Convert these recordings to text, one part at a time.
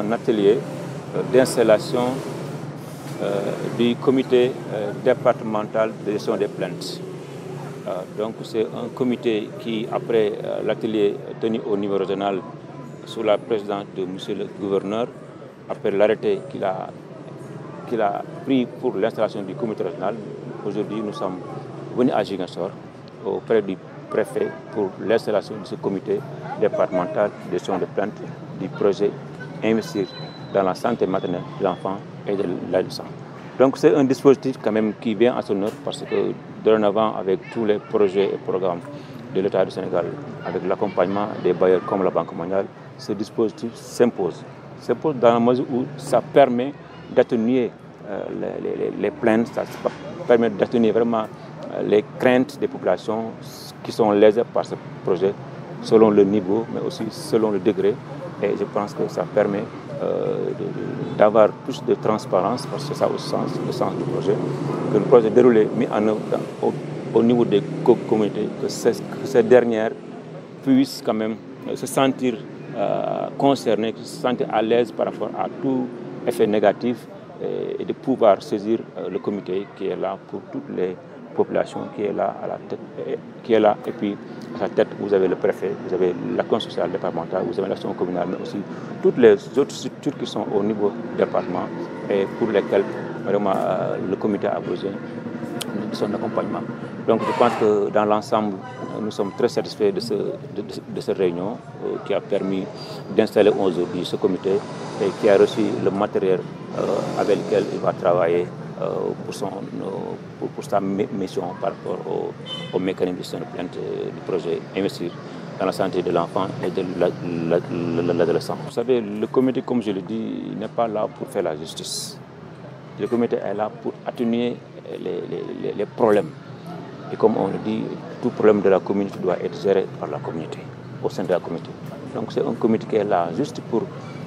un atelier d'installation du comité départemental de gestion des plaintes. Donc c'est un comité qui, après l'atelier tenu au niveau régional sous la présidence de M. le gouverneur, après l'arrêté qu'il a pris pour l'installation du comité régional, aujourd'hui nous sommes venus à Ziguinchor auprès du préfet pour l'installation de ce comité départemental de gestion des plaintes du projet Investir dans la santé maternelle de l'enfant et de l'adolescent. Donc c'est un dispositif quand même qui vient à son heure parce que dorénavant, avec tous les projets et programmes de l'État du Sénégal, avec l'accompagnement des bailleurs comme la Banque mondiale, ce dispositif s'impose. S'impose dans la mesure où ça permet d'atténuer les plaintes, ça permet d'atténuer vraiment les craintes des populations qui sont lésées par ce projet selon le niveau, mais aussi selon le degré. Et je pense que ça permet d'avoir plus de transparence, parce que c'est ça aussi le sens du projet, que le projet déroulé, mis en œuvre au niveau des communautés, que ces dernières puissent quand même se sentir concernées, se sentir à l'aise par rapport à tout effet négatif et de pouvoir saisir le comité qui est là pour toutes les populations, qui est là à la tête, et puis à sa tête vous avez le préfet, vous avez l'action sociale départementale, vous avez l'action communale, mais aussi toutes les autres structures qui sont au niveau du département et pour lesquelles vraiment le comité a besoin de son accompagnement. Donc je pense que dans l'ensemble, nous sommes très satisfaits de cette réunion qui a permis d'installer aujourd'hui ce comité et qui a reçu le matériel avec lequel il va travailler pour sa mission par rapport au mécanisme de gestion de plainte du projet Investir dans la santé de l'enfant et de l'adolescent. Vous savez, le comité, comme je le dis, n'est pas là pour faire la justice. Le comité est là pour atténuer les problèmes. Et comme on le dit, tout problème de la communauté doit être géré par la communauté, au sein de la communauté. Donc c'est un comité qui est là juste pour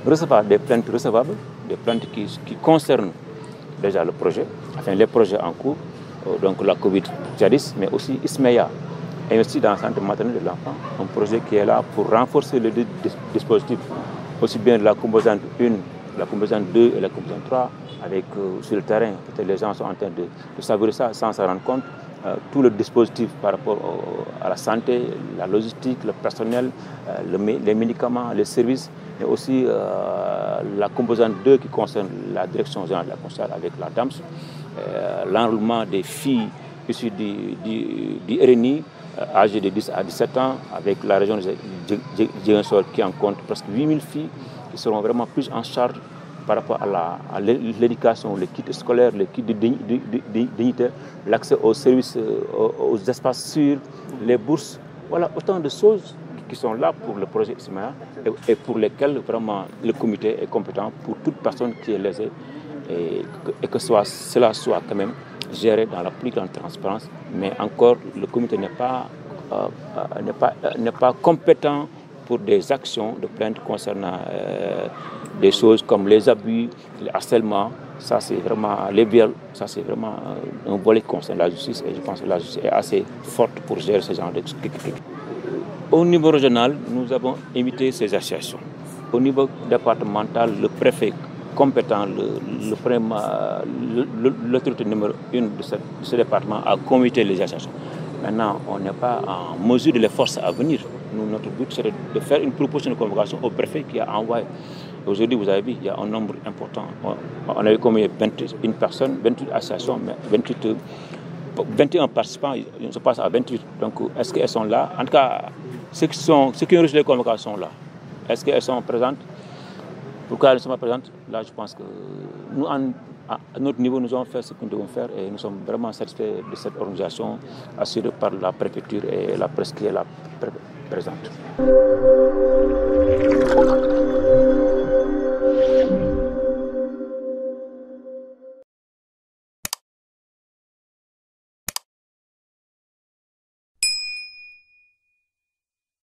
recevoir des plaintes recevables, des plaintes qui concernent déjà le projet, enfin les projets en cours, donc la COVID-19, mais aussi ISMEA, investi dans la santé maternelle de l'enfant, un projet qui est là pour renforcer le dispositif, aussi bien de la composante 1, la composante 2 et la composante 3, avec sur le terrain, peut-être les gens sont en train de savourer ça sans s'en rendre compte, tout le dispositif par rapport à la santé, la logistique, le personnel, les médicaments, les services, mais aussi la composante 2 qui concerne la direction générale de la conscience avec la DAMS, l'enrôlement des filles issues du RNI, âgées de 10 à 17 ans, avec la région de Ziguinchor qui en compte presque 8000 filles qui seront vraiment prises en charge par rapport à l'éducation, les kits scolaires, les kits de dignité, l'accès aux services, aux espaces sûrs, les bourses. Voilà autant de choses qui sont là pour le projet ISMEA et pour lesquelles vraiment le comité est compétent pour toute personne qui est lésée et que cela soit quand même géré dans la plus grande transparence. Mais encore, le comité n'est pas compétent pour des actions de plainte concernant des choses comme les abus, le harcèlement, ça c'est vraiment les viols, ça c'est vraiment un volet qui concerne la justice et je pense que la justice est assez forte pour gérer ce genre de trucs. Au niveau régional, nous avons invité ces associations. Au niveau départemental, le préfet compétent, l'autorité numéro 1 de ce département a convoqué les associations. Maintenant, on n'est pas en mesure de les forcer à venir. Notre but, c'est de faire une proposition de convocation au préfet qui a envoyé. Aujourd'hui, vous avez vu, il y a un nombre important. On avait commis 21 personnes, 28 associations, mais 21 participants, on se passe à 28. Donc, est-ce qu'elles sont là? En tout cas, ceux qui ont reçu les convocations là, est-ce qu'elles sont présentes? Pourquoi elles ne sont pas présentes? Là, je pense que nous, à notre niveau, nous avons fait ce que nous devons faire et nous sommes vraiment satisfaits de cette organisation assurée par la préfecture et la presse qui est là présente.